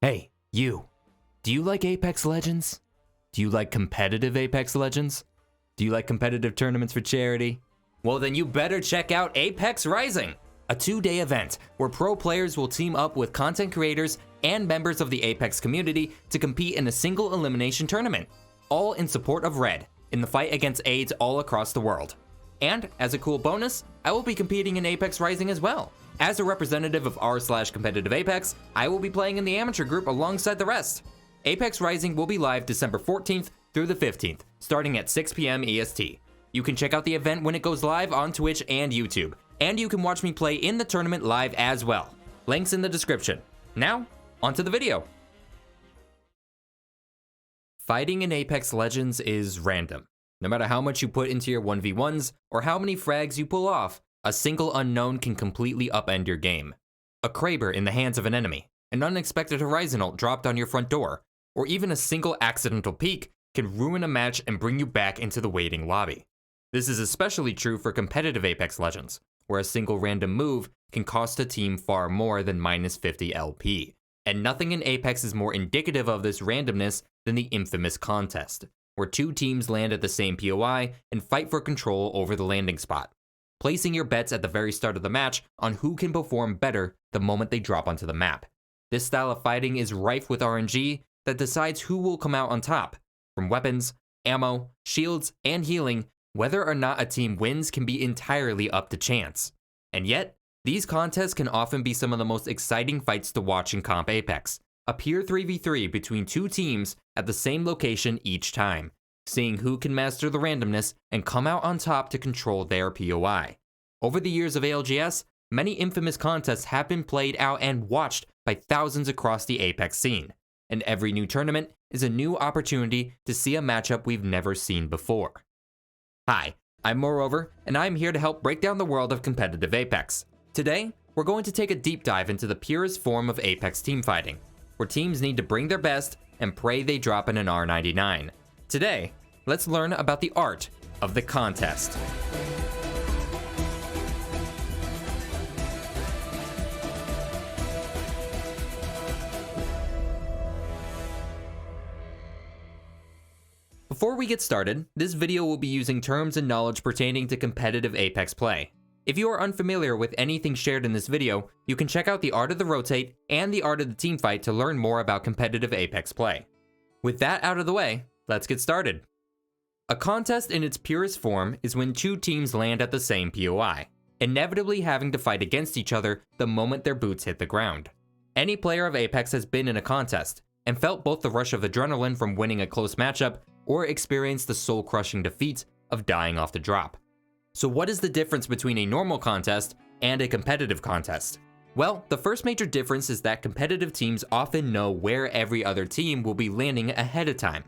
Hey, you. Do you like Apex Legends? Do you like competitive Apex Legends? Do you like competitive tournaments for charity? Well, then you better check out Apex Rising, a 2-day event where pro players will team up with content creators and members of the Apex community to compete in a single elimination tournament, all in support of Red in the fight against AIDS all across the world. And as a cool bonus, I will be competing in Apex Rising as well. As a representative of r/competitive Apex, I will be playing in the amateur group alongside the rest. Apex Rising will be live December 14th through the 15th, starting at 6 p.m. EST. You can check out the event when it goes live on Twitch and YouTube, and you can watch me play in the tournament live as well. Links in the description. Now, onto the video. Fighting in Apex Legends is random. No matter how much you put into your 1v1s or how many frags you pull off, a single unknown can completely upend your game. A Kraber in the hands of an enemy, an unexpected Horizon ult dropped on your front door, or even a single accidental peek can ruin a match and bring you back into the waiting lobby. This is especially true for competitive Apex Legends, where a single random move can cost a team far more than -50 LP. And nothing in Apex is more indicative of this randomness than the infamous contest, where two teams land at the same POI and fight for control over the landing spot, placing your bets at the very start of the match on who can perform better the moment they drop onto the map. This style of fighting is rife with RNG that decides who will come out on top. From weapons, ammo, shields, and healing, whether or not a team wins can be entirely up to chance. And yet, these contests can often be some of the most exciting fights to watch in Comp Apex. A pure 3v3 between two teams at the same location each time, seeing who can master the randomness and come out on top to control their POI. Over the years of ALGS, many infamous contests have been played out and watched by thousands across the Apex scene. And every new tournament is a new opportunity to see a matchup we've never seen before. Hi, I'm MooreOver, and I'm here to help break down the world of competitive Apex. Today, we're going to take a deep dive into the purest form of Apex teamfighting, where teams need to bring their best and pray they drop in an R99. Today, let's learn about the art of the contest. Before we get started, this video will be using terms and knowledge pertaining to competitive Apex play. If you are unfamiliar with anything shared in this video, you can check out the art of the rotate and the art of the teamfight to learn more about competitive Apex play. With that out of the way, let's get started. A contest in its purest form is when two teams land at the same POI, inevitably having to fight against each other the moment their boots hit the ground. Any player of Apex has been in a contest and felt both the rush of adrenaline from winning a close matchup or experienced the soul-crushing defeat of dying off the drop. So what is the difference between a normal contest and a competitive contest? Well, the first major difference is that competitive teams often know where every other team will be landing ahead of time.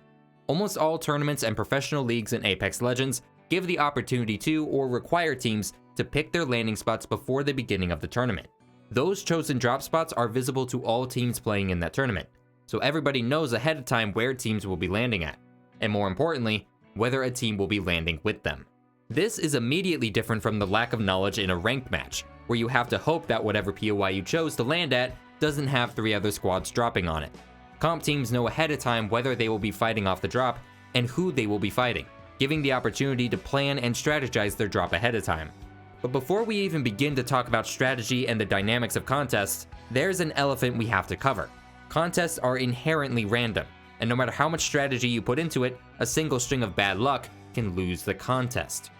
Almost all tournaments and professional leagues in Apex Legends give the opportunity to or require teams to pick their landing spots before the beginning of the tournament. Those chosen drop spots are visible to all teams playing in that tournament, so everybody knows ahead of time where teams will be landing at, and more importantly, whether a team will be landing with them. This is immediately different from the lack of knowledge in a ranked match, where you have to hope that whatever POI you chose to land at doesn't have 3 other squads dropping on it. Comp teams know ahead of time whether they will be fighting off the drop and who they will be fighting, giving the opportunity to plan and strategize their drop ahead of time. But before we even begin to talk about strategy and the dynamics of contests, there's an elephant we have to cover. Contests are inherently random, and no matter how much strategy you put into it, a single string of bad luck can lose the contest.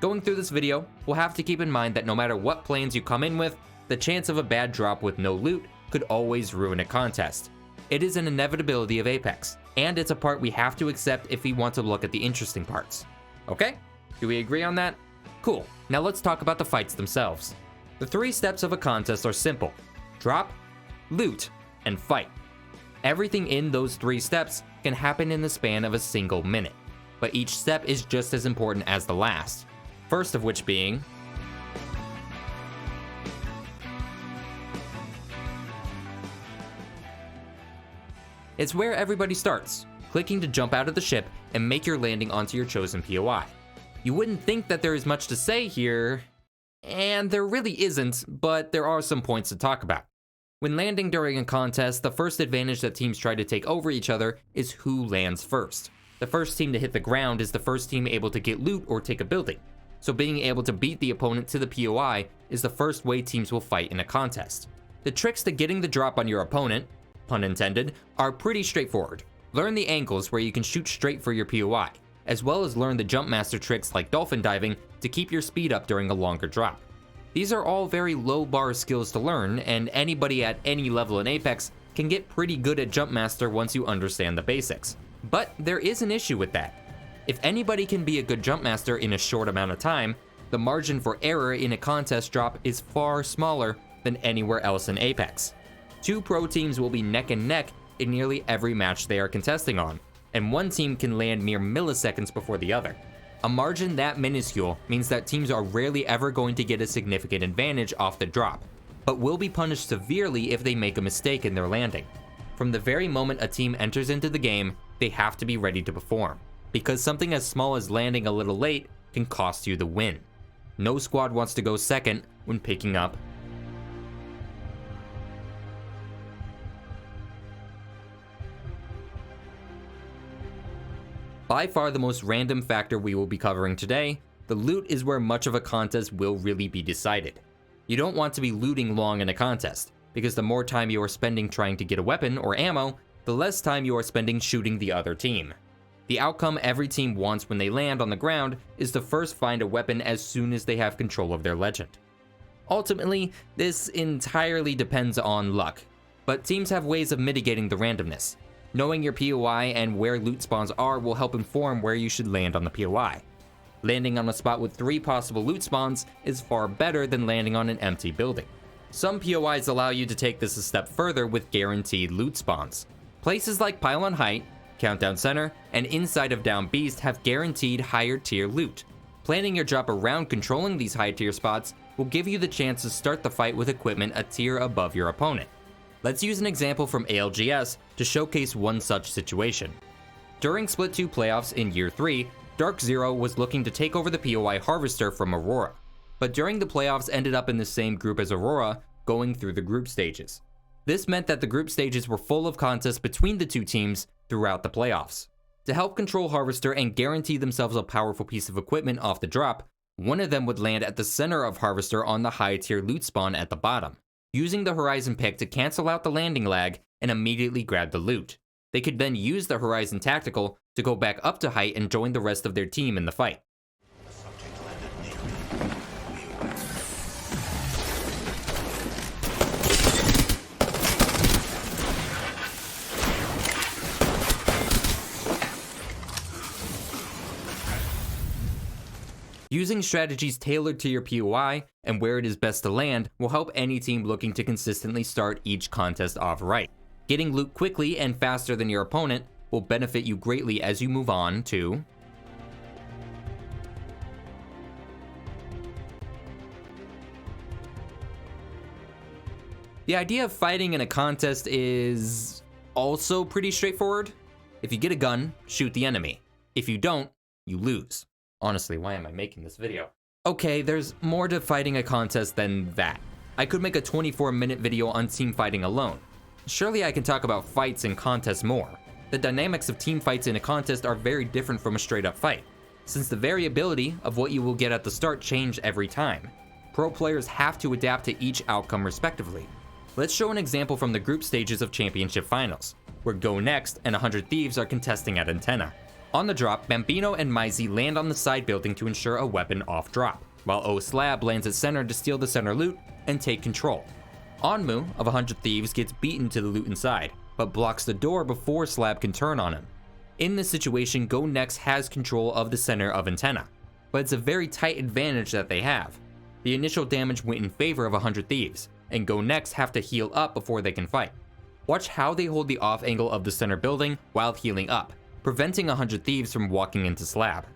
Going through this video, we'll have to keep in mind that no matter what plans you come in with, the chance of a bad drop with no loot could always ruin a contest. It is an inevitability of Apex, and it's a part we have to accept if we want to look at the interesting parts. Okay? Do we agree on that? Cool. Now let's talk about the fights themselves. The 3 steps of a contest are simple: drop, loot, and fight. Everything in those 3 steps can happen in the span of a single minute, but each step is just as important as the last. First of which being it's where everybody starts, clicking to jump out of the ship and make your landing onto your chosen POI. You wouldn't think that there is much to say here, and there really isn't, but there are some points to talk about. When landing during a contest, the first advantage that teams try to take over each other is who lands first. The first team to hit the ground is the first team able to get loot or take a building, so being able to beat the opponent to the POI is the first way teams will fight in a contest. The tricks to getting the drop on your opponent, pun intended, are pretty straightforward. Learn the angles where you can shoot straight for your POI, as well as learn the jump master tricks like dolphin diving to keep your speed up during a longer drop. These are all very low bar skills to learn, and anybody at any level in Apex can get pretty good at jump master once you understand the basics. But there is an issue with that. If anybody can be a good jump master in a short amount of time, the margin for error in a contest drop is far smaller than anywhere else in Apex. Two pro teams will be neck and neck in nearly every match they are contesting on, and one team can land mere milliseconds before the other. A margin that minuscule means that teams are rarely ever going to get a significant advantage off the drop, but will be punished severely if they make a mistake in their landing. From the very moment a team enters into the game, they have to be ready to perform, because something as small as landing a little late can cost you the win. No squad wants to go second when picking up By far the most random factor we will be covering today, the loot is where much of a contest will really be decided. You don't want to be looting long in a contest, because the more time you are spending trying to get a weapon or ammo, the less time you are spending shooting the other team. The outcome every team wants when they land on the ground is to first find a weapon as soon as they have control of their legend. Ultimately, this entirely depends on luck, but teams have ways of mitigating the randomness. Knowing your POI and where loot spawns are will help inform where you should land on the POI. Landing on a spot with 3 possible loot spawns is far better than landing on an empty building. Some POIs allow you to take this a step further with guaranteed loot spawns. Places like Pylon Height, Countdown Center, and inside of Down Beast have guaranteed higher tier loot. Planning your drop around controlling these high tier spots will give you the chance to start the fight with equipment a tier above your opponent. Let's use an example from ALGS to showcase one such situation. During Split 2 playoffs in Year 3, Dark Zero was looking to take over the POI Harvester from Aurora, but during the playoffs ended up in the same group as Aurora, going through the group stages. This meant that the group stages were full of contests between the two teams throughout the playoffs. To help control Harvester and guarantee themselves a powerful piece of equipment off the drop, one of them would land at the center of Harvester on the high tier loot spawn at the bottom, using the Horizon pick to cancel out the landing lag and immediately grab the loot. They could then use the Horizon Tactical to go back up to height and join the rest of their team in the fight. Using strategies tailored to your POI and where it is best to land will help any team looking to consistently start each contest off right. Getting loot quickly and faster than your opponent will benefit you greatly as you move on to The idea of fighting in a contest is also pretty straightforward. If you get a gun, shoot the enemy. If you don't, you lose. Honestly, why am I making this video? Okay, there's more to fighting a contest than that. I could make a 24-minute video on team fighting alone. Surely I can talk about fights and contests more. The dynamics of team fights in a contest are very different from a straight-up fight, since the variability of what you will get at the start change every time. Pro players have to adapt to each outcome respectively. Let's show an example from the group stages of Championship Finals, where Go Next and 100 Thieves are contesting at Antenna. On the drop, Bambino and Mizey land on the side building to ensure a weapon off drop, while O-Slab lands at center to steal the center loot and take control. Onmu of 100 Thieves gets beaten to the loot inside, but blocks the door before Slab can turn on him. In this situation, Go Next has control of the center of Antenna, but it's a very tight advantage that they have. The initial damage went in favor of 100 Thieves, and Go Next have to heal up before they can fight. Watch how they hold the off angle of the center building while healing up, preventing 100 Thieves from walking into Slab.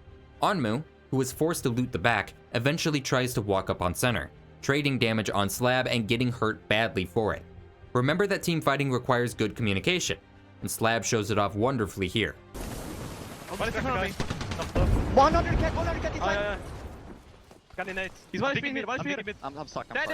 Onmu, who was forced to loot the back, eventually tries to walk up on center, trading damage on Slab and getting hurt badly for it. Remember that team fighting requires good communication, and Slab shows it off wonderfully here. 100 cat inside. Gun innate. He's one HP mid, one HP mid. I'm stuck. Dead.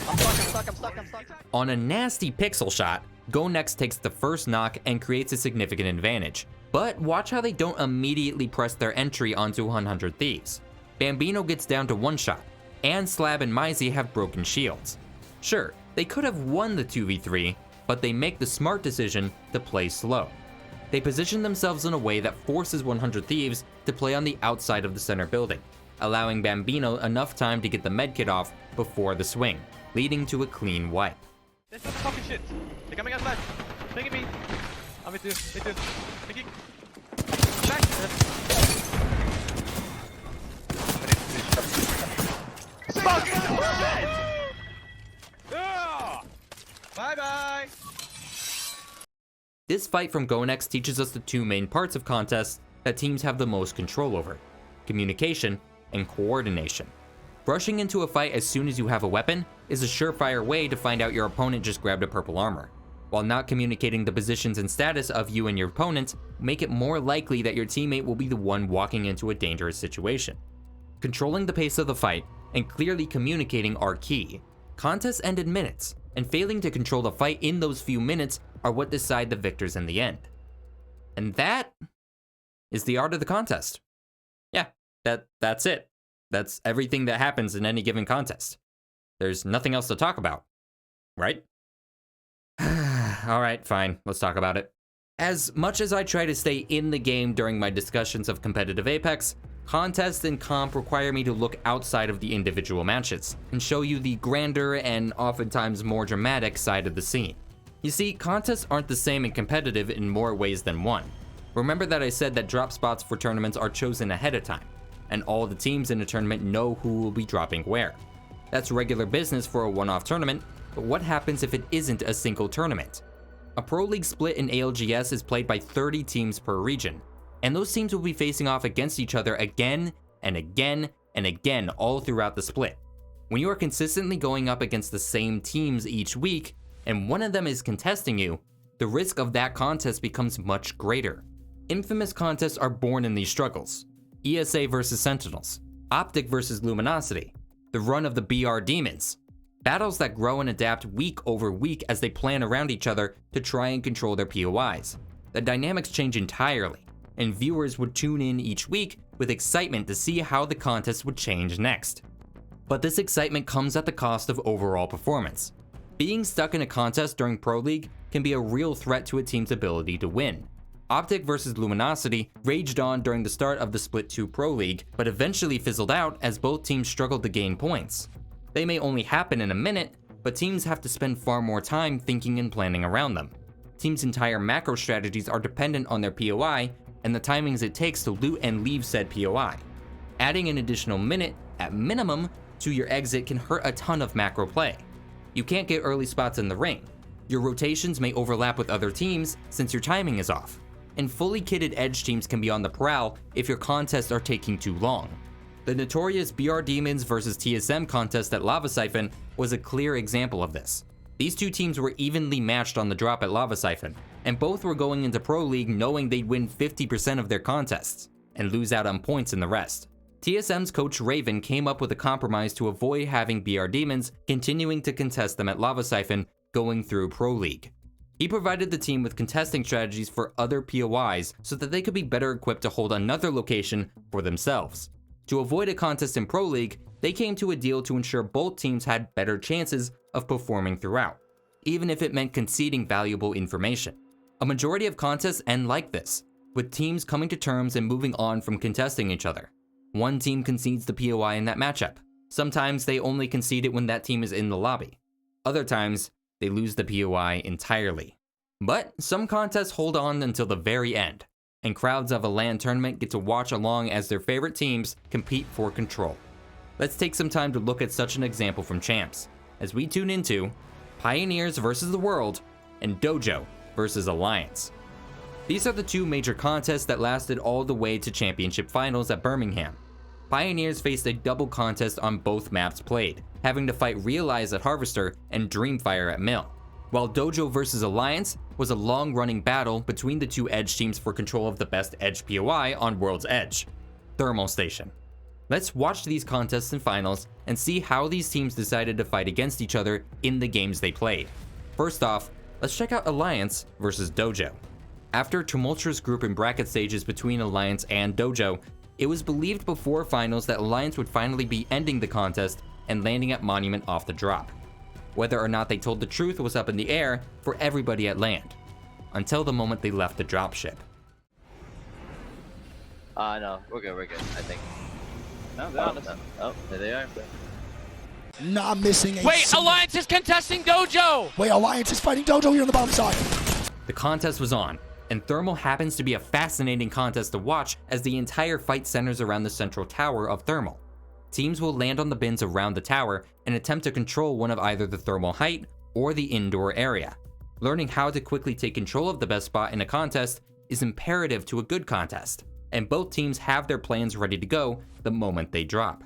I'm stuck. On a nasty pixel shot, GoNext takes the first knock and creates a significant advantage. But watch how they don't immediately press their entry onto 100 Thieves. Bambino gets down to one shot, and Slab and Mizey have broken shields. Sure, they could have won the 2v3, but they make the smart decision to play slow. They position themselves in a way that forces 100 Thieves to play on the outside of the center building, allowing Bambino enough time to get the medkit off before the swing, leading to a clean wipe. This is fucking shit. They're coming out back. Picking me. I'm with you. Picking. Back. Bye-bye. This fight from GoNext teaches us the two main parts of contests that teams have the most control over: communication and coordination. Rushing into a fight as soon as you have a weapon is a surefire way to find out your opponent just grabbed a purple armor, while not communicating the positions and status of you and your opponent make it more likely that your teammate will be the one walking into a dangerous situation. Controlling the pace of the fight and clearly communicating are key. Contests end in minutes, and failing to control the fight in those few minutes are what decide the victors in the end. And that is the art of the contest. Yeah, that's it. That's everything that happens in any given contest. There's nothing else to talk about, right? Alright, fine, let's talk about it. As much as I try to stay in the game during my discussions of competitive Apex, contests and comp require me to look outside of the individual matches and show you the grander and oftentimes more dramatic side of the scene. You see, contests aren't the same in competitive in more ways than one. Remember that I said that drop spots for tournaments are chosen ahead of time, and all the teams in a tournament know who will be dropping where. That's regular business for a one-off tournament, but what happens if it isn't a single tournament? A Pro League split in ALGS is played by 30 teams per region, and those teams will be facing off against each other again and again and again all throughout the split. When you are consistently going up against the same teams each week, and one of them is contesting you, the risk of that contest becomes much greater. Infamous contests are born in these struggles. ESA versus Sentinels, Optic versus Luminosity, the run of the BR Demons. Battles that grow and adapt week over week as they plan around each other to try and control their POIs. The dynamics change entirely, and viewers would tune in each week with excitement to see how the contest would change next. But this excitement comes at the cost of overall performance. Being stuck in a contest during Pro League can be a real threat to a team's ability to win. Optic versus Luminosity raged on during the start of the Split 2 Pro League, but eventually fizzled out as both teams struggled to gain points. They may only happen in a minute, but teams have to spend far more time thinking and planning around them. Teams' entire macro strategies are dependent on their POI and the timings it takes to loot and leave said POI. Adding an additional minute, at minimum, to your exit can hurt a ton of macro play. You can't get early spots in the ring. Your rotations may overlap with other teams since your timing is off. And fully kitted edge teams can be on the prowl if your contests are taking too long. The notorious BR Demons versus TSM contest at Lava Siphon was a clear example of this. These two teams were evenly matched on the drop at Lava Siphon, and both were going into Pro League knowing they'd win 50% of their contests, and lose out on points in the rest. TSM's coach Raven came up with a compromise to avoid having BR Demons continuing to contest them at Lava Siphon going through Pro League. He provided the team with contesting strategies for other POIs so that they could be better equipped to hold another location for themselves. To avoid a contest in Pro League, they came to a deal to ensure both teams had better chances of performing throughout, even if it meant conceding valuable information. A majority of contests end like this, with teams coming to terms and moving on from contesting each other. One team concedes the POI in that matchup. Sometimes they only concede it when that team is in the lobby. Other times, they lose the POI entirely. But some contests hold on until the very end, and crowds of a LAN tournament get to watch along as their favorite teams compete for control. Let's take some time to look at such an example from Champs, as we tune into Pioneers versus the World and Dojo versus Alliance. These are the two major contests that lasted all the way to championship finals at Birmingham. Pioneers faced a double contest on both maps played, having to fight Realize at Harvester and Dreamfire at Mill, while Dojo vs Alliance was a long-running battle between the two Edge teams for control of the best Edge POI on World's Edge, Thermal Station. Let's watch these contests and finals and see how these teams decided to fight against each other in the games they played. First off, let's check out Alliance versus Dojo. After tumultuous group and bracket stages between Alliance and Dojo, it was believed before finals that Alliance would finally be ending the contest and landing at Monument off the drop. Whether or not they told the truth was up in the air for everybody at land, until the moment they left the dropship. No, we're good, I think. No, they're not. Oh, there they are. Not missing a Wait, Alliance is contesting Dojo! Wait, Alliance is fighting Dojo here on the bottom side. The contest was on, and Thermal happens to be a fascinating contest to watch as the entire fight centers around the central tower of Thermal. Teams will land on the bins around the tower and attempt to control one of either the thermal height or the indoor area. Learning how to quickly take control of the best spot in a contest is imperative to a good contest, and both teams have their plans ready to go the moment they drop.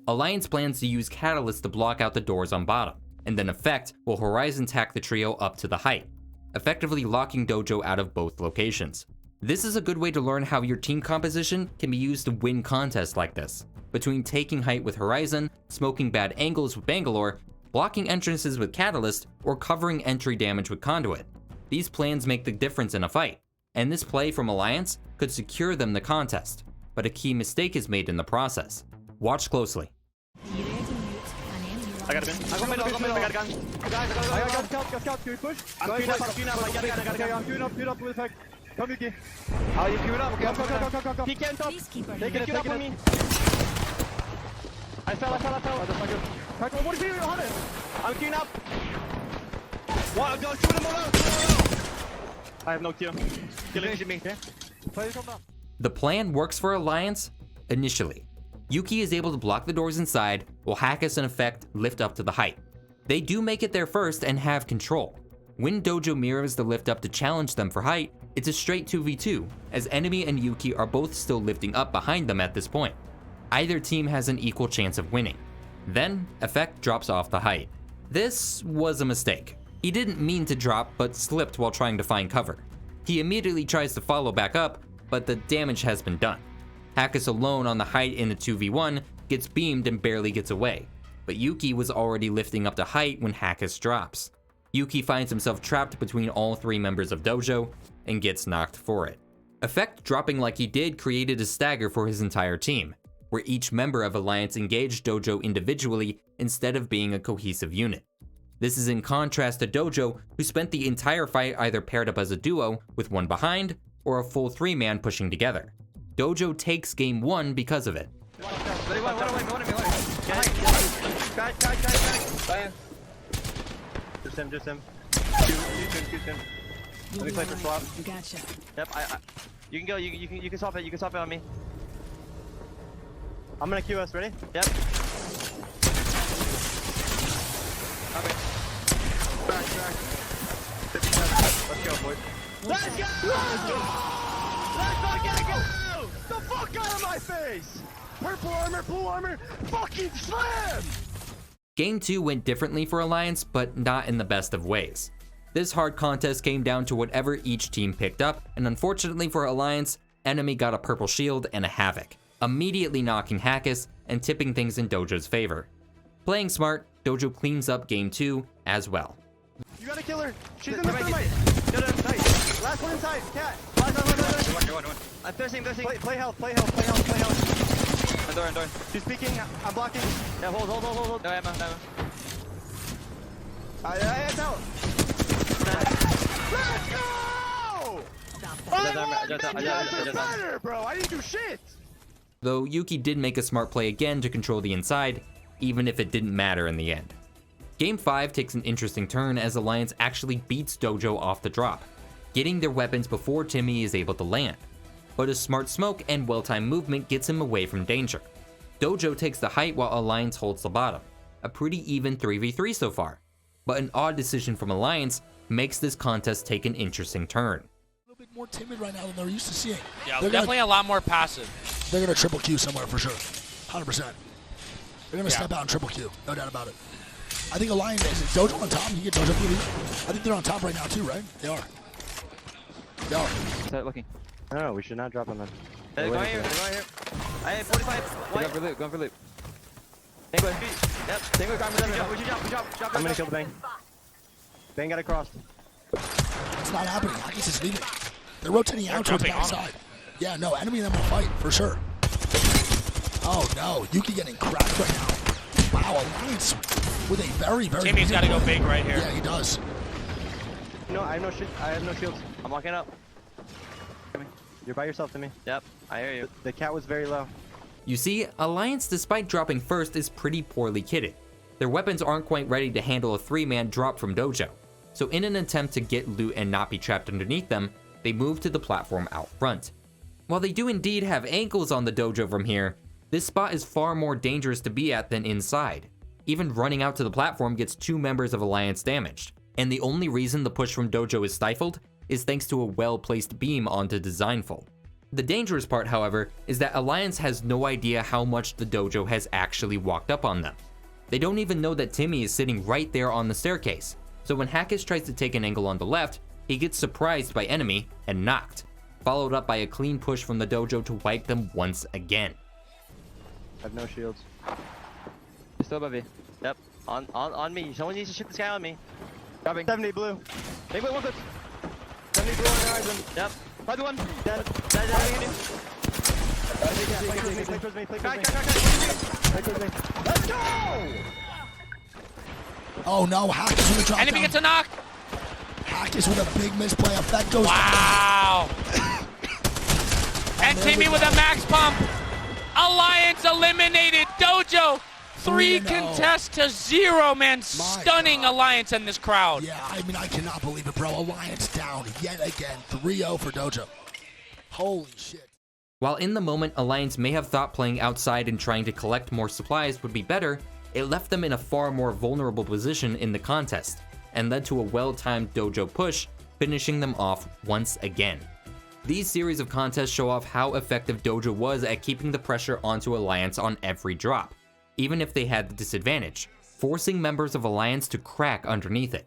Alliance plans to use Catalyst to block out the doors on bottom, and then Effect will horizon tack the trio up to the height, effectively locking Dojo out of both locations. This is a good way to learn how your team composition can be used to win contests like this, between taking height with Horizon, smoking bad angles with Bangalore, blocking entrances with Catalyst, or covering entry damage with Conduit. These plans make the difference in a fight, and this play from Alliance could secure them the contest, but a key mistake is made in the process. Watch closely. I got him in. I got a gun. Guys, I got scout. Can we push? I'm queuing up. I got a gun. I'm queuing up with effect. Come, Yuki. Oh, you queuing up? Okay, go. Peek in top. Take it on me. I fell. That's not good. What are you doing? I'm queuing up. What? Go shoot him all. I have no Q. Killing me. Play this up. The plan works for Alliance initially. Yuki is able to block the doors inside, while Hackus and Effect lift up to the height. They do make it there first and have control. When Dojo mirrors the lift up to challenge them for height, it's a straight 2v2, as Enemy and Yuki are both still lifting up behind them at this point. Either team has an equal chance of winning. Then, Effect drops off the height. This was a mistake. He didn't mean to drop, but slipped while trying to find cover. He immediately tries to follow back up, but the damage has been done. Hackus alone on the height in a 2v1 gets beamed and barely gets away, but Yuki was already lifting up to height when Hackus drops. Yuki finds himself trapped between all three members of Dojo and gets knocked for it. Effect dropping like he did created a stagger for his entire team, where each member of Alliance engaged Dojo individually instead of being a cohesive unit. This is in contrast to Dojo, who spent the entire fight either paired up as a duo with one behind, or a full 3-man pushing together. Dojo takes game 1 because of it. Just him. Shoot him. Let me play for swap. Gotcha. Yep, you can go, you can swap it, on me. I'm gonna queue us, ready? Yep. Okay. Back. Let's go, boys. Let's go! Let's fucking go! The fuck out of my face! Purple armor, blue armor, fucking slam! Game 2 went differently for Alliance, but not in the best of ways. This hard contest came down to whatever each team picked up, and unfortunately for Alliance, Enemy got a purple shield and a Havoc, immediately knocking Hackus and tipping things in Dojo's favor. Playing smart, Dojo cleans up game 2 as well. You got a killer! She's in the thermite! Nice. Last one inside, cat! One. I'm thirsting. Play health. I'm door. She's peeking, I'm blocking. Yeah, hold. No ammo. It's out! Let's go! I bro! I didn't do shit! Though Yuki did make a smart play again to control the inside, even if it didn't matter in the end. Game 5 takes an interesting turn as Alliance actually beats Dojo off the drop, getting their weapons before Timmy is able to land. But a smart smoke and well-timed movement gets him away from danger. Dojo takes the height while Alliance holds the bottom. A pretty even 3v3 so far. But an odd decision from Alliance makes this contest take an interesting turn. A little bit more timid right now than they're used to seeing. Yeah, definitely a lot more passive. They're going to triple Q somewhere for sure. 100%. They're going to step out and triple Q. No doubt about it. I think Alliance is Dojo on top. You get Dojo Q. I think they're on top right now too, right? They are. Start looking. No, we should not drop on them. They're going here. Hey, 45. Going for loot, going for loot. Tango SP. Yep. Tango, We should jump. I'm gonna kill the Bang. Bang got it crossed. It's not happening. Hackers is leaving. They're rotating out towards the backside. Yeah, no, enemy and them will fight, for sure. Oh no, Yuki getting cracked right now. Wow, Alliance with a very, very... Timmy's got to go big right here. Yeah, he does. No, I have no shit. I have no shields. I'm walking up. You're by yourself, Timmy. Yep, I hear you. The cat was very low. You see, Alliance, despite dropping first, is pretty poorly kitted. Their weapons aren't quite ready to handle a 3-man drop from Dojo. So in an attempt to get loot and not be trapped underneath them, they move to the platform out front. While they do indeed have ankles on the Dojo from here, this spot is far more dangerous to be at than inside. Even running out to the platform gets 2 members of Alliance damaged, and the only reason the push from Dojo is stifled is thanks to a well-placed beam onto Designful. The dangerous part, however, is that Alliance has no idea how much the Dojo has actually walked up on them. They don't even know that Timmy is sitting right there on the staircase, so when Hackis tries to take an angle on the left, he gets surprised by enemy and knocked, followed up by a clean push from the Dojo to wipe them once again. I have no shields. You're still above you. Yep. On me. Someone needs to shoot this guy on me. Dropping. 70 blue. Big blue, 1 70 blue on the horizon. Yep. Another one. Dead. Play towards me. Play towards me. Let's go! Oh no, Hackers with a drop Enemy down. gets a knock. Hackers with a big misplay. Effect goes Wow. And Timmy with a max pump. Alliance eliminated. Dojo 3 contests to 0, man. Stunning Alliance in this crowd. Yeah, I mean, I cannot believe it, bro. Alliance down yet again. 3-0 for Dojo. Holy shit. While in the moment Alliance may have thought playing outside and trying to collect more supplies would be better, it left them in a far more vulnerable position in the contest, and led to a well-timed Dojo push, finishing them off once again. These series of contests show off how effective Dojo was at keeping the pressure onto Alliance on every drop, even if they had the disadvantage, forcing members of Alliance to crack underneath it.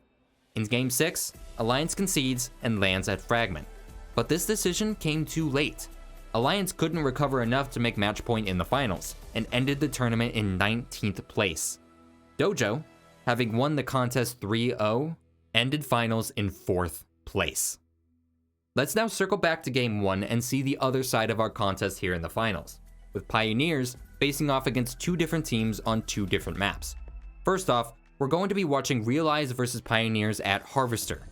In Game 6, Alliance concedes and lands at Fragment, but this decision came too late. Alliance couldn't recover enough to make match point in the finals, and ended the tournament in 19th place. Dojo, having won the contest 3-0, ended finals in 4th place. Let's now circle back to Game 1 and see the other side of our contest here in the finals, with Pioneers facing off against 2 different teams on 2 different maps. First off, we're going to be watching Realize versus Pioneers at Harvester.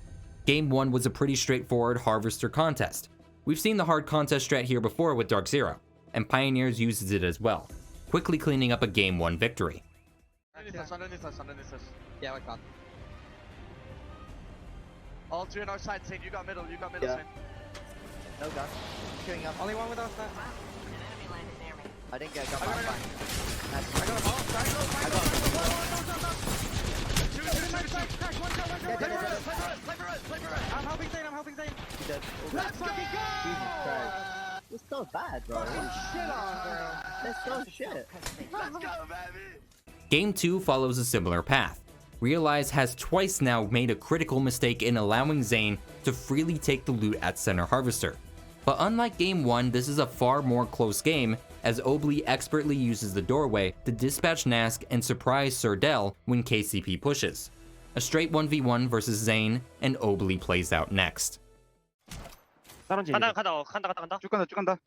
Game 1 was a pretty straightforward Harvester contest. We've seen the hard contest strat here before with Dark Zero, and Pioneers uses it as well, quickly cleaning up a Game 1 victory. Underneath us. Yeah, I got. All 3 on our side, Saint. You got middle, Yeah. Saint. No gun. Queuing up. Only one with us, man. I didn't get a gun. Fine. I got them all. I got them. I'm helping Saint. Dead. Let's fucking go! Jesus Christ. This is so bad, bro. Shit on, bro. That's so shit. Let's go, baby! Game 2 follows a similar path. Realize has twice now made a critical mistake in allowing Zane to freely take the loot at Center Harvester. But unlike Game 1, this is a far more close game, as Obli expertly uses the doorway to dispatch Nask and surprise Sir Del when KCP pushes. A straight 1v1 versus Zane, and Obli plays out next. 간다. 쭉 간다.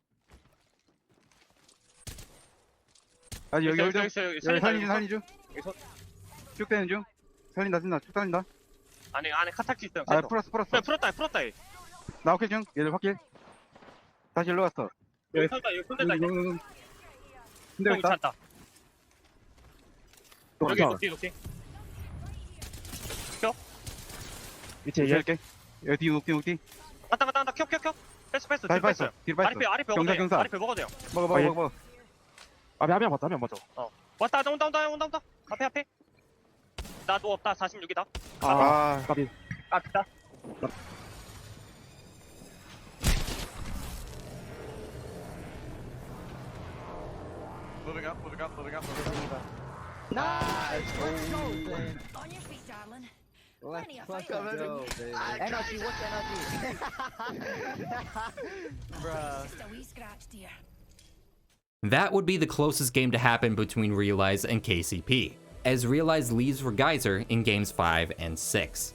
아 여기 살리는 중. 쭉 되는 중. 살린다. 쭉 살린다. 안에 카타키 있어요. 아 풀었어. 풀었다. 나 오케이 중. 얘들 확킬. 다시 일로 갔어. 여기 손댔다. 근데 있다. 찾다. 여기 녹디. 밑에 얘기할게. 여기 녹디. 간다. 켜. 패스. 다시 빠졌어. 뒤로 빠졌어. 아래 뼈 먹어도 돼요. 경사. 아래 뼈 먹어도 돼요. 먹어. 앞에 한명 맞죠. 왔다. 온다. 앞에. 나도 없다. 46이다. 아 까비. 앞이다. Moving up. Nice. On your feet, darling. Let's Plenty of fucking fight. go, baby. Energy, what's energy? Bruh. Just a wee scratch, dear. That would be the closest game to happen between Realize and KCP, as Realize leaves for Geyser in games 5 and 6.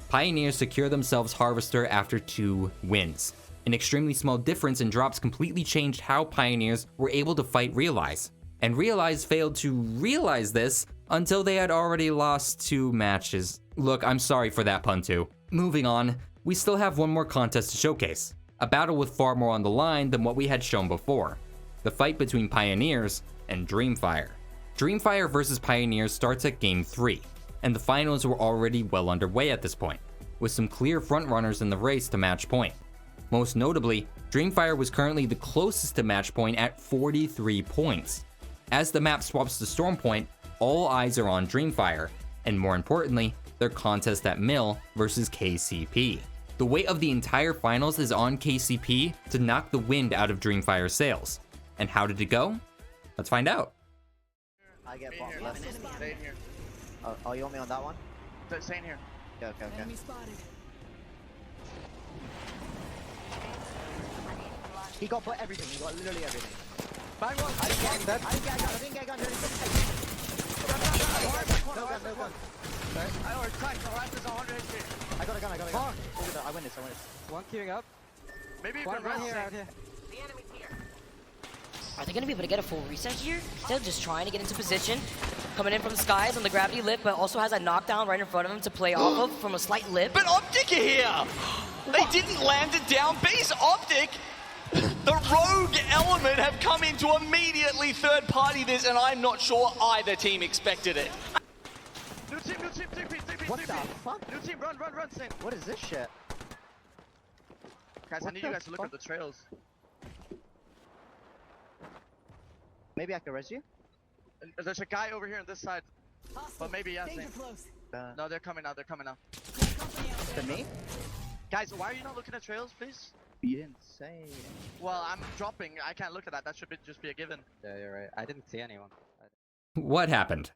Pioneers secure themselves Harvester after 2 wins. An extremely small difference in drops completely changed how Pioneers were able to fight Realize, and Realize failed to realize this until they had already lost 2 matches. Look, I'm sorry for that pun too. Moving on, we still have one more contest to showcase, a battle with far more on the line than what we had shown before. The fight between Pioneers and Dreamfire. Dreamfire versus Pioneers starts at Game 3, and the finals were already well underway at this point, with some clear frontrunners in the race to match point. Most notably, Dreamfire was currently the closest to match point at 43 points. As the map swaps to Storm Point, all eyes are on Dreamfire, and more importantly, their contest at Mill versus KCP. The weight of the entire finals is on KCP to knock the wind out of Dreamfire's sails. And how did it go? Let's find out. I get Stay bomb here. left. Stay in here. Oh, you want me on that one? Stay in here. Okay. He got put everything. He got literally everything. Bang one. I didn't get a gun. No gun. I already cracked. The last is 100 HP. I got a gun. Look at that. I win this. One queuing up. Maybe you One can right run here, here. out here. Are they going to be able to get a full reset here? Still just trying to get into position. Coming in from the skies on the gravity lip, but also has a knockdown right in front of him to play off of from a slight lip. But Optic are here! They didn't land it down. Base Optic, the rogue element have come in to immediately third party this, and I'm not sure either team expected it. New team, TP. What the fuck? New team, run, Saint. What is this shit? Guys, I need you guys to look at the trails. Maybe I can res you? There's a guy over here on this side. But maybe, yeah, Saint. No, they're coming now. To me? Guys, why are you not looking at trails, please? You didn't say. Well, I'm dropping. I can't look at that. That should just be a given. Yeah, you're right. I didn't see anyone. What happened?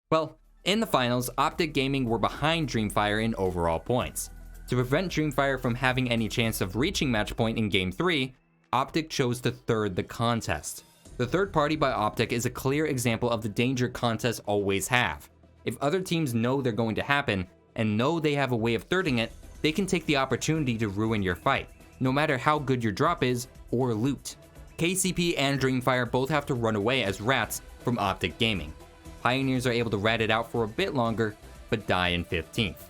Well, in the finals, Optic Gaming were behind Dreamfire in overall points. To prevent Dreamfire from having any chance of reaching match point in Game 3, Optic chose to third the contest. The third party by Optic is a clear example of the danger contests always have. If other teams know they're going to happen, and know they have a way of thirding it, they can take the opportunity to ruin your fight, no matter how good your drop is or loot. KCP and Dreamfire both have to run away as rats from Optic Gaming. Pioneers are able to rat it out for a bit longer, but die in 15th.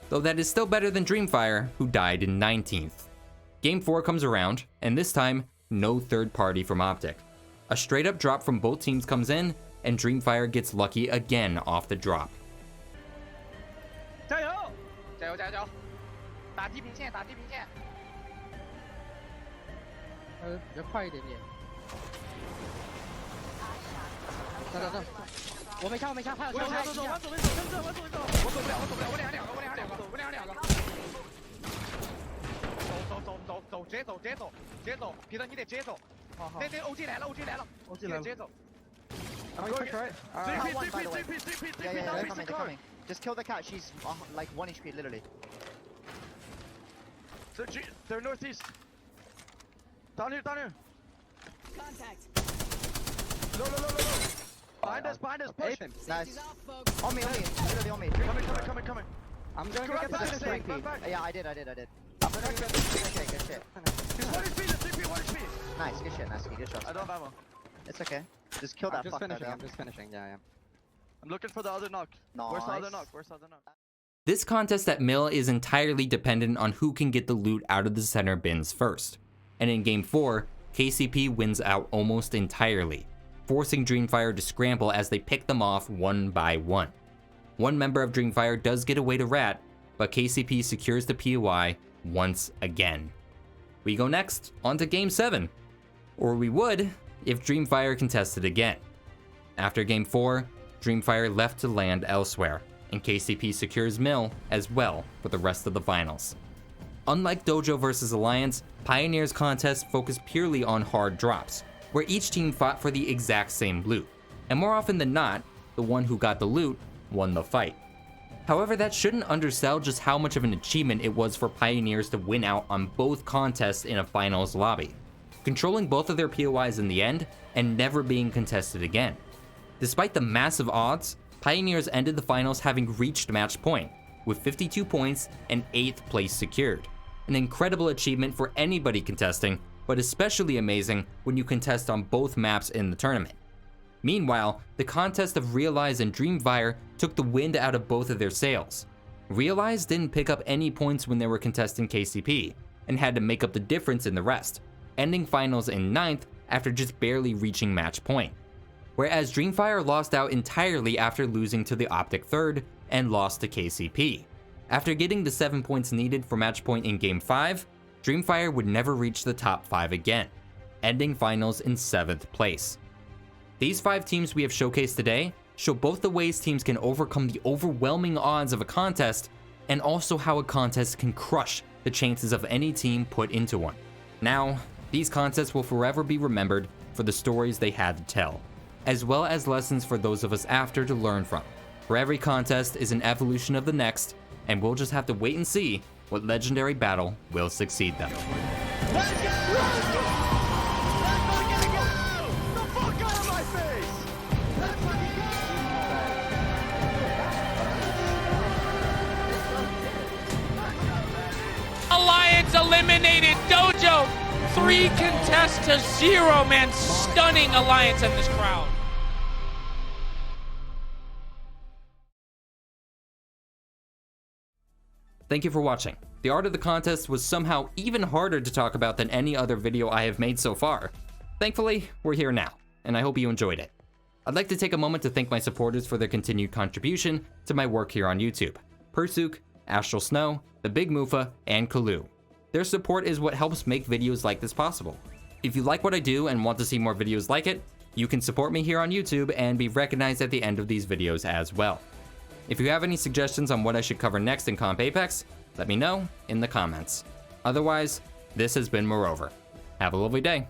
Though that is still better than Dreamfire, who died in 19th. Game 4 comes around, and this time, no third party from Optic. A straight up drop from both teams comes in, and Dreamfire gets lucky again off the drop. 加油！打地平线。比较快一点点。走。我没枪，还有枪。走，往左边走，往左边走。我走不了，我两个。走，直接走，彼得你得直接走。好。对 ，OG 来了，直接走。right. Three, Yeah, they're coming. Just kill the cat. She's like 1 HP, literally. They're northeast. Down here. Contact. Low. Behind us, push. Nice. On me. Literally on me. Coming. I'm going to Run get back, the Saint, strength. run back. Yeah, I did. Okay, good shit. He's 1 HP, the TP 1 HP. Nice, good shit, Nasty. Good shots. I don't have ammo. It's okay. Just kill that fucker down. I'm just finishing. Yeah. I'm looking for the other knock. Where's the other knock? This contest at Mill is entirely dependent on who can get the loot out of the center bins first. And in Game 4, KCP wins out almost entirely, forcing Dreamfire to scramble as they pick them off one by one. One member of Dreamfire does get away to rat, but KCP secures the POI once again. We go next on to Game 7. Or we would if Dreamfire contested again. After Game 4, Dreamfire left to land elsewhere, and KCP secures Mill as well for the rest of the finals. Unlike Dojo vs Alliance, Pioneer's contests focus purely on hard drops, where each team fought for the exact same loot, and more often than not, the one who got the loot won the fight. However, that shouldn't undersell just how much of an achievement it was for Pioneers to win out on both contests in a finals lobby. controlling both of their POIs in the end and never being contested again. Despite the massive odds, Pioneers ended the finals having reached match point, with 52 points and 8th place secured. An incredible achievement for anybody contesting, but especially amazing when you contest on both maps in the tournament. Meanwhile, the contest of Realize and Dreamfire took the wind out of both of their sails. Realize didn't pick up any points when they were contesting KCP, and had to make up the difference in the rest, ending finals in 9th after just barely reaching match point. Whereas Dreamfire lost out entirely after losing to the Optic 3rd and lost to KCP. After getting the 7 points needed for match point in Game 5, Dreamfire would never reach the top 5 again, ending finals in 7th place. These 5 teams we have showcased today show both the ways teams can overcome the overwhelming odds of a contest, and also how a contest can crush the chances of any team put into one. Now, these contests will forever be remembered for the stories they had to tell, as well as lessons for those of us after to learn from. For every contest is an evolution of the next, and we'll just have to wait and see what legendary battle will succeed them. Let's go! Let's go! Let's fucking go! The fuck out of my face! Let's fucking go! Alliance eliminated Dojo. 3 contests to 0, man. Stunning Alliance in this crowd. Thank you for watching. The art of the contest was somehow even harder to talk about than any other video I have made so far. Thankfully, we're here now, and I hope you enjoyed it. I'd like to take a moment to thank my supporters for their continued contribution to my work here on YouTube. Persuk, Astral Snow, The Big Mufa, and Kalu. Their support is what helps make videos like this possible. If you like what I do and want to see more videos like it, you can support me here on YouTube and be recognized at the end of these videos as well. If you have any suggestions on what I should cover next in Comp Apex, let me know in the comments. Otherwise, this has been MooreOver. Have a lovely day.